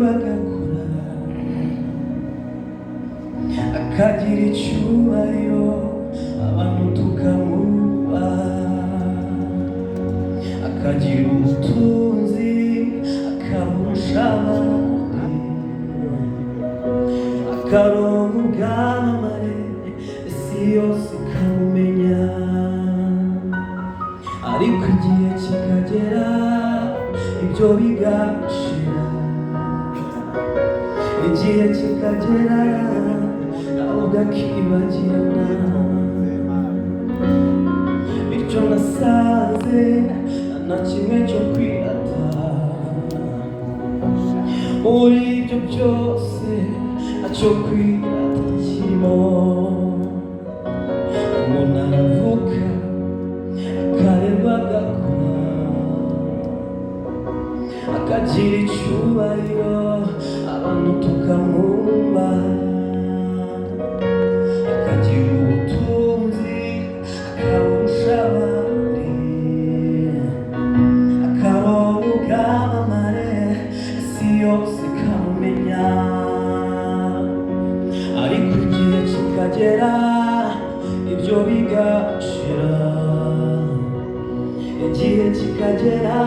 bagakora akagira icyubahiro abantu tukamwubaha, akagira ubutunzi akaburusha abandi, akaronka ubwamamare isi yose ikamumenya. Ariko igihe kikagera ibyo bigashira, igihe kikagera nawe ugakibagirana. Bityo nasanze nta kimwe cyo kwirata muri ibyo byose, ntacyo kwirata kirimo. Umuntu aravuka akarerwa agakura akagira icyubahiro abantu tukamwubaha, akagira ubutunzi akaburusha abandi, akaronka ubwamamare isi yose ikamumenya. Ariko igihe kikagera ibyo bigashira, igihe kikagera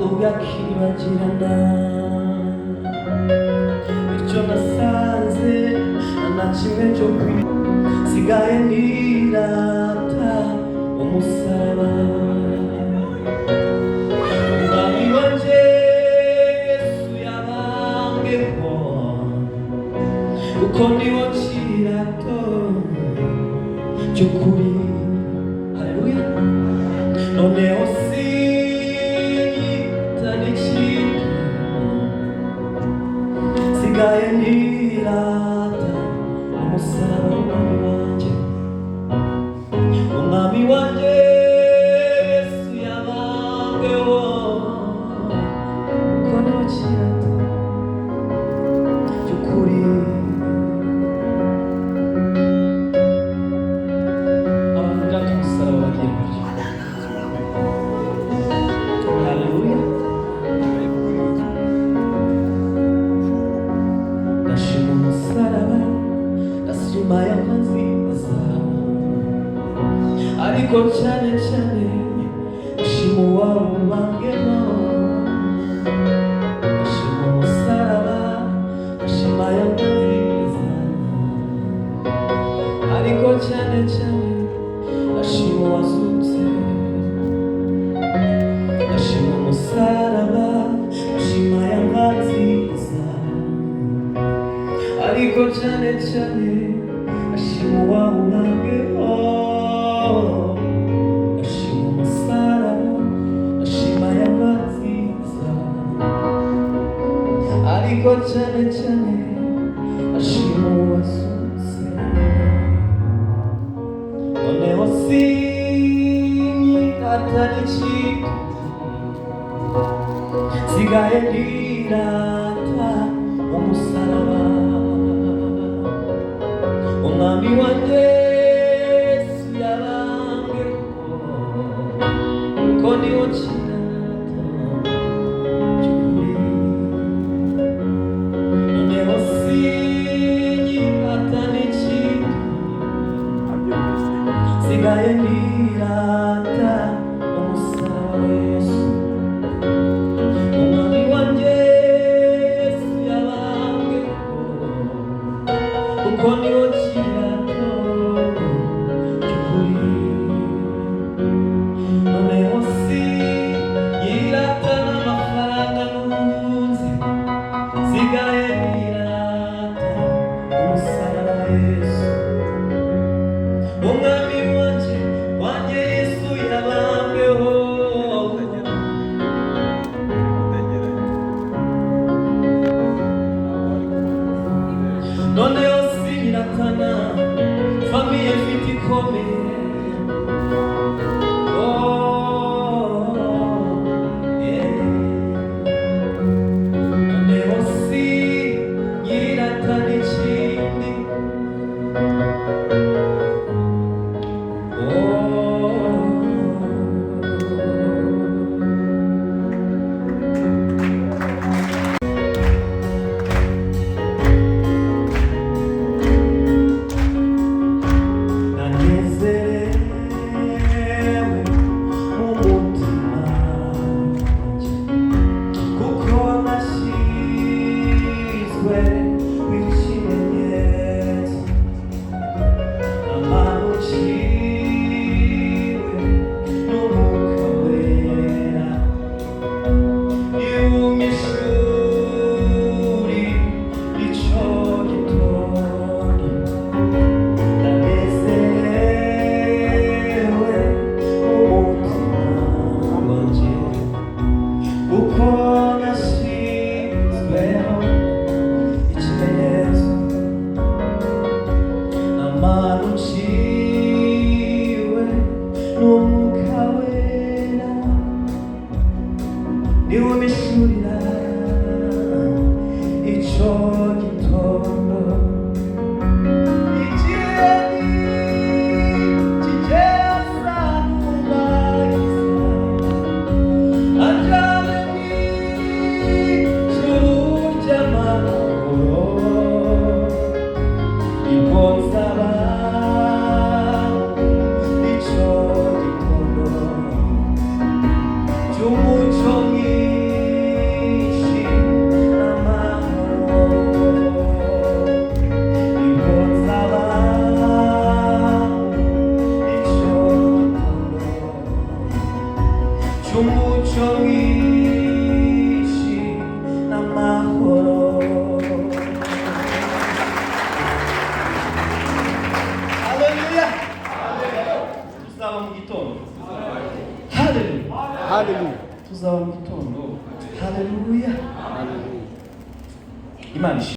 ugakibagirana. Bityo nasanze nta kimwe cyo sigaye nirata umusaraba. Umwami wanjye Yesu yabambweho, kuko niwo kirato cy'ukuri. Haleluya. Noneho sigaye nirata umusaraba wanjye. Umwami wanjye Yesu yabambweho, kuko niwo kirato cy'ukuri. Abavuga ko umusaraba bagiye kurya. Haleluya. Ndashima umusaraba, ndashima y'amazi meza, ariko cyane cyane ndashima uwawubambwemo. Ndashima umusaraba, ndashima y'amazi meza, ariko cyane cyane ndashima uwazutse. Ndashima umusaraba, ndashima y'amazi meza, ariko cyane cyane ndashima uwawubambweho. Ndashima umusaraba, ndashima y'amazi meza, ariko cyane cyane ndashima uwazutse. Noneho sinyirata n'ikintu, sigaye nirata umusaraba. Umwami wanjye Yesu yabambweho, kuko niwo kirato cy'ukuri. Noneho sinyirata n'ikintu, sigaye nirata umusaraba wa Yesu. Umwami wanjye Yesu yabambweho, kuko niwo kirato cy'ukuri. Noneho sinyirata niwo mishurira ico gitondo ikireni kigera saa n'umubariza ajane mw'ijuru ry'amahoro nibwo nzaba ico gitondo cy'umuco mwinshi n'amahoro nibwo nzaba ico gitondo cy'umuco mwinshi n'amahoro. Haleluya! Tuzaba mu gitondo. Haleluya! Hallelujah. tuzaba mu gitondo. Haleluya! Hallelujah. Imana ishimwe.